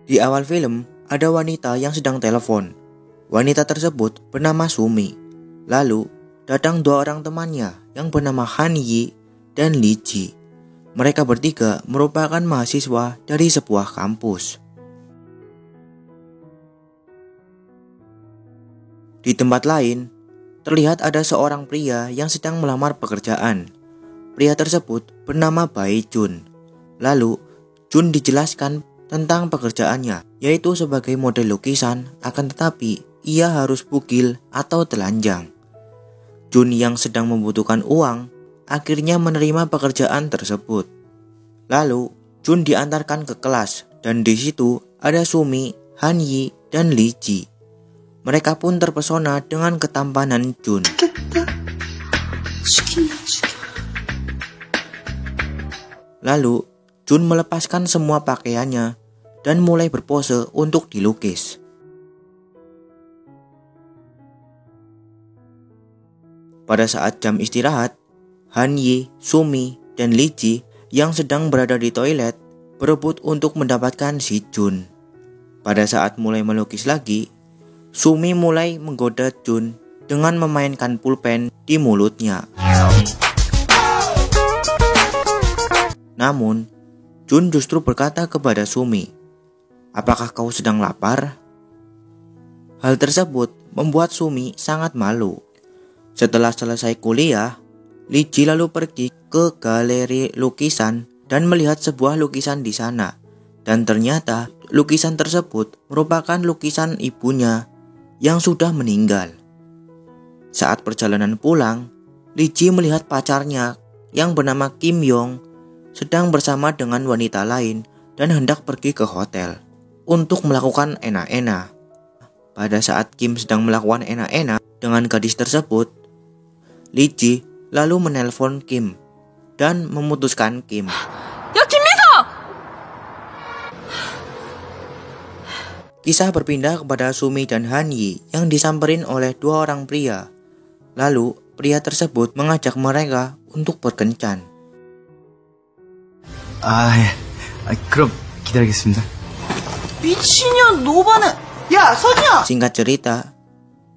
Di awal film, ada wanita yang sedang telepon. Wanita tersebut bernama Sumi. Lalu, datang dua orang temannya yang bernama Han Yi dan Li Ji. Mereka bertiga merupakan mahasiswa dari sebuah kampus. Di tempat lain, terlihat ada seorang pria yang sedang melamar pekerjaan. Pria tersebut bernama Bai Jun. Lalu, Jun dijelaskan tentang pekerjaannya, yaitu sebagai model lukisan, akan tetapi ia harus bugil atau telanjang. Jun yang sedang membutuhkan uang, akhirnya menerima pekerjaan tersebut. Lalu, Jun diantarkan ke kelas, dan di situ ada Sumi, Han Yi, dan Li Ji. Mereka pun terpesona dengan ketampanan Jun. Lalu, Jun melepaskan semua pakaiannya dan mulai berpose untuk dilukis. Pada saat jam istirahat, Han Yi, Sumi, dan Li Ji yang sedang berada di toilet berebut untuk mendapatkan si Jun. Pada saat mulai melukis lagi, Sumi mulai menggoda Jun dengan memainkan pulpen di mulutnya. Namun, Jun justru berkata kepada Sumi, "Apakah kau sedang lapar?" Hal tersebut membuat Sumi sangat malu. Setelah selesai kuliah, Li Ji lalu pergi ke galeri lukisan dan melihat sebuah lukisan di sana. Dan ternyata lukisan tersebut merupakan lukisan ibunya yang sudah meninggal. Saat perjalanan pulang, Li Ji melihat pacarnya yang bernama Kim Yong sedang bersama dengan wanita lain dan hendak pergi ke hotel untuk melakukan enak-enak. Pada saat Kim sedang melakukan enak-enak dengan gadis tersebut, Li Ji lalu menelpon Kim dan memutuskan Kim. Ya Kim Miso! Kisah berpindah kepada Sumi dan Han Yi yang disamperin oleh dua orang pria. Lalu pria tersebut mengajak mereka untuk berkencan. 그럼 기다리겠습니다. 미친년 노바는 야 서진아! Singkat cerita,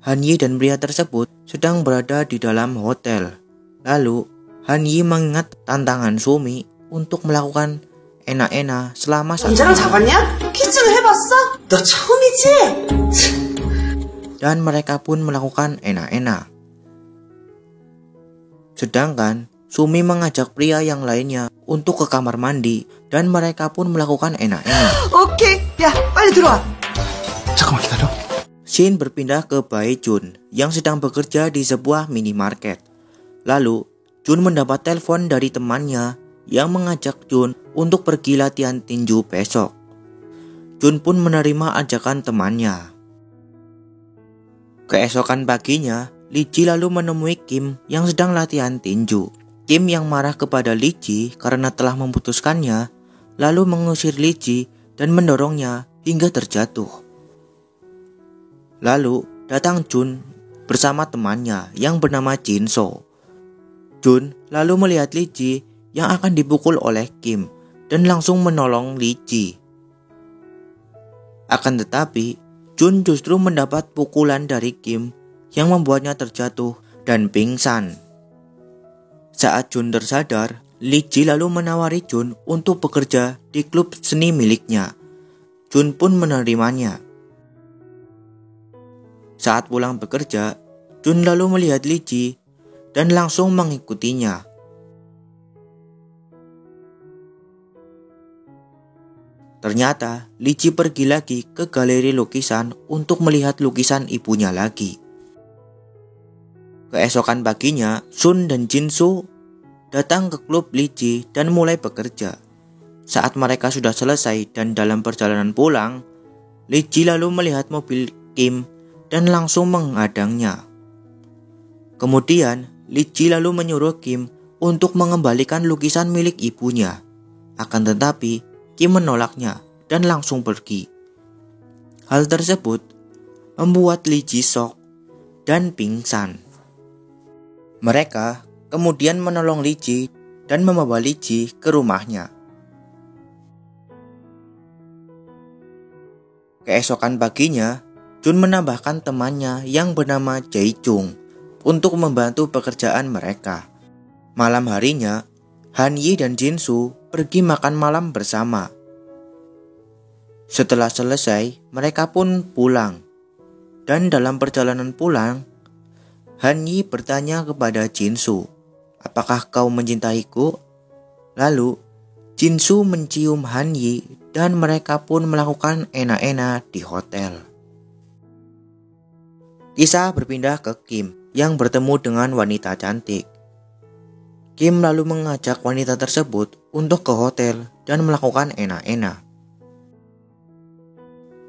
Han Yi dan pria tersebut sedang berada di dalam hotel. Lalu, Han Yi mengingat tantangan Sumi untuk melakukan enak-enak selama 1 남자랑 잡았냐? 키스는 해봤어? 너 처음이지? dan mereka pun melakukan enak-enak. Sedangkan, Sumi mengajak pria yang lainnya untuk ke kamar mandi dan mereka pun melakukan enak-enak. 오케이 야 빨리 들어와. 잠깐만 기다려. Shin berpindah ke Bai Jun yang sedang bekerja di sebuah minimarket. Lalu, Jun mendapat telepon dari temannya yang mengajak Jun untuk pergi latihan tinju besok. Jun pun menerima ajakan temannya. Keesokan paginya, Li Ji lalu menemui Kim yang sedang latihan tinju. Kim yang marah kepada Li Ji karena telah memutuskannya, lalu mengusir Li Ji dan mendorongnya hingga terjatuh. Lalu datang Jun bersama temannya yang bernama Jin So. Jun lalu melihat Li Ji yang akan dipukul oleh Kim dan langsung menolong Li Ji. Akan tetapi, Jun justru mendapat pukulan dari Kim yang membuatnya terjatuh dan pingsan. Saat Jun tersadar, Li Ji lalu menawari Jun untuk bekerja di klub seni miliknya. Jun pun menerimanya. Saat pulang bekerja, Jun lalu melihat Li Ji dan langsung mengikutinya. Ternyata Li Ji pergi lagi ke galeri lukisan untuk melihat lukisan ibunya lagi. Keesokan paginya, Sun dan Jin Soo datang ke klub Li Ji dan mulai bekerja. Saat mereka sudah selesai dan dalam perjalanan pulang, Li Ji lalu melihat mobil Kim dan langsung menghadangnya. Kemudian, Li Ji lalu menyuruh Kim untuk mengembalikan lukisan milik ibunya. Akan tetapi, Kim menolaknya dan langsung pergi. Hal tersebut membuat Li Ji shock dan pingsan. Mereka kemudian menolong Li Ji dan membawa Li Ji ke rumahnya. Keesokan paginya, Jun menambahkan temannya yang bernama Jae Chung untuk membantu pekerjaan mereka. Malam harinya, Han Yi dan Jin Soo pergi makan malam bersama. Setelah selesai, mereka pun pulang. Dan dalam perjalanan pulang, Han Yi bertanya kepada Jin Soo, "Apakah kau mencintaiku?" Lalu, Jin Soo mencium Han Yi dan mereka pun melakukan enak-enak di hotel. Kisah berpindah ke Kim yang bertemu dengan wanita cantik. Kim lalu mengajak wanita tersebut untuk ke hotel dan melakukan enak-enak.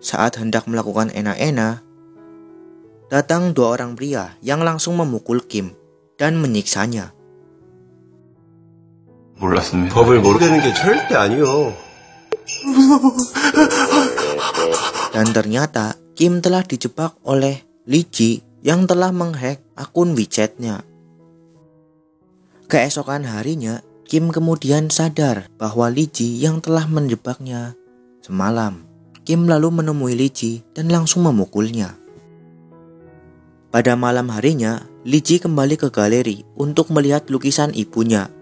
Saat hendak melakukan enak-enak, datang dua orang pria yang langsung memukul Kim dan menyiksanya. 몰랐습니다. 법을 모르는 게 절대 아니요. Dan ternyata Kim telah dijebak oleh Lee Ji yang telah menghack akun WeChat-nya. Keesokan harinya, Kim kemudian sadar bahwa Lee Ji yang telah menjebaknya semalam. Kim lalu menemui Lee Ji dan langsung memukulnya. Pada malam harinya, Lee Ji kembali ke galeri untuk melihat lukisan ibunya.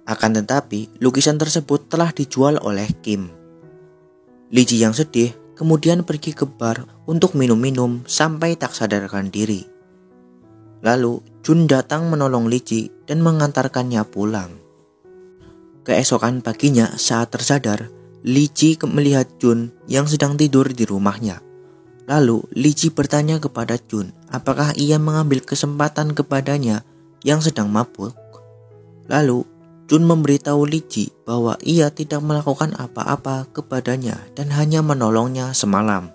Akan tetapi, lukisan tersebut telah dijual oleh Kim. Lee Ji yang sedih kemudian pergi ke bar untuk minum-minum sampai tak sadarkan diri. Lalu, Jun datang menolong Lee Ji dan mengantarkannya pulang. Keesokan paginya saat tersadar, Lee Ji melihat Jun yang sedang tidur di rumahnya. Lalu, Lee Ji bertanya kepada Jun apakah ia mengambil kesempatan kepadanya yang sedang mabuk. Lalu, Jun memberitahu Lee Ji bahwa ia tidak melakukan apa-apa kepadanya dan hanya menolongnya semalam.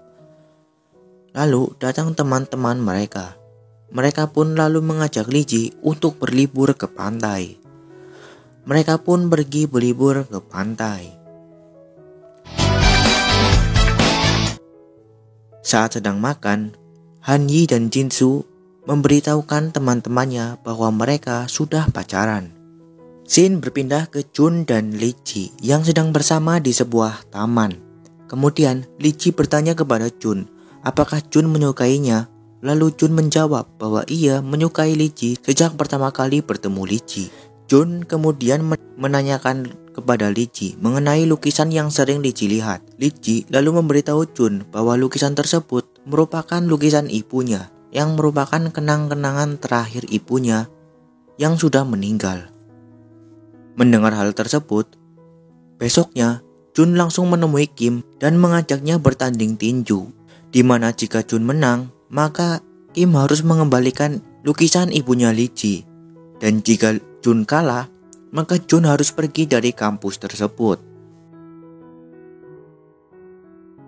Lalu datang teman-teman mereka. Mereka pun lalu mengajak Lee Ji untuk berlibur ke pantai. Mereka pun pergi berlibur ke pantai. Saat sedang makan, Han Yi dan Jin Soo memberitahukan teman-temannya bahwa mereka sudah pacaran. Scene berpindah ke Jun dan Lee Ji yang sedang bersama di sebuah taman. Kemudian Lee Ji bertanya kepada Jun apakah Jun menyukainya. Lalu Jun menjawab bahwa ia menyukai Lee Ji sejak pertama kali bertemu Lee Ji. Jun kemudian menanyakan kepada Lee Ji mengenai lukisan yang sering Lee Ji lihat. Lee Ji lalu memberitahu Jun bahwa lukisan tersebut merupakan lukisan ibunya yang merupakan kenang-kenangan terakhir ibunya yang sudah meninggal. Mendengar hal tersebut, besoknya Jun langsung menemui Kim dan mengajaknya bertanding tinju, di mana jika Jun menang, maka Kim harus mengembalikan lukisan ibunya Lee Ji. Dan jika Jun kalah, maka Jun harus pergi dari kampus tersebut.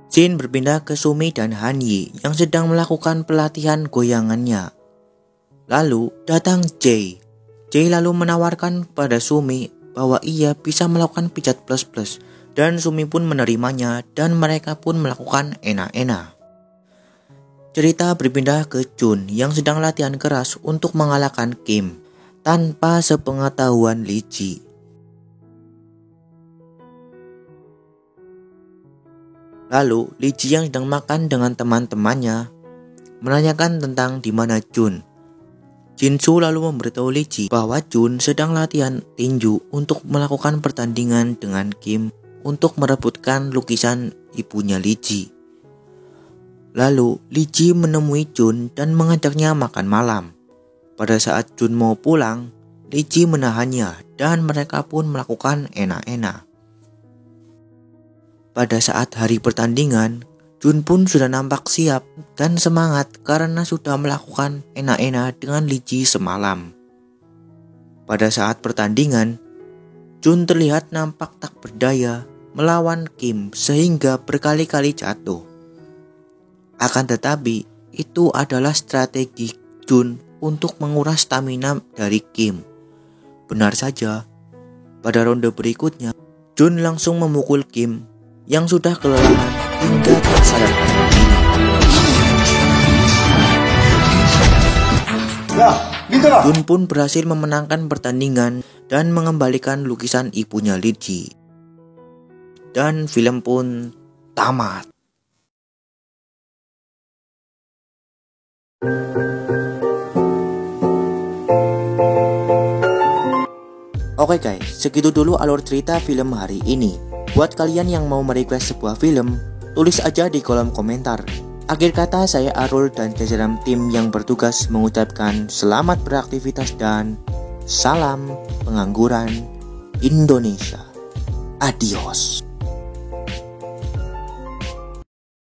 Scene berpindah ke Sumi dan Han Yi yang sedang melakukan pelatihan goyangannya. Lalu datang Jae. Jae lalu menawarkan pada Sumi bahwa ia bisa melakukan pijat plus-plus dan Sumi pun menerimanya dan mereka pun melakukan enak-enak. Cerita berpindah ke Jun yang sedang latihan keras untuk mengalahkan Kim tanpa sepengetahuan Lee Ji. Lalu Lee Ji yang sedang makan dengan teman-temannya menanyakan tentang di mana Jun. Jin Soo lalu memberitahu Lee Ji bahwa Jun sedang latihan tinju untuk melakukan pertandingan dengan Kim untuk merebutkan lukisan ibunya Lee Ji. Lalu Lee Ji menemui Jun dan mengajaknya makan malam. Pada saat Jun mau pulang, Lee Ji menahannya dan mereka pun melakukan enak-enak. Pada saat hari pertandingan, Jun pun sudah nampak siap dan semangat karena sudah melakukan enak-enak dengan Lee Ji semalam. Pada saat pertandingan, Jun terlihat nampak tak berdaya melawan Kim sehingga berkali-kali jatuh. Akan tetapi, itu adalah strategi Jun untuk menguras stamina dari Kim. Benar saja, pada ronde berikutnya, Jun langsung memukul Kim yang sudah kelelahan hingga tak sadarkan diri. Jun pun berhasil memenangkan pertandingan dan mengembalikan lukisan ibunya Lee Ji. Dan film pun tamat. Oke guys, segitu dulu alur cerita film hari ini. Buat kalian yang mau merequest sebuah film, tulis aja di kolom komentar. Akhir kata, saya Arul dan jajaran tim yang bertugas mengucapkan selamat beraktivitas dan salam pengangguran Indonesia. Adios.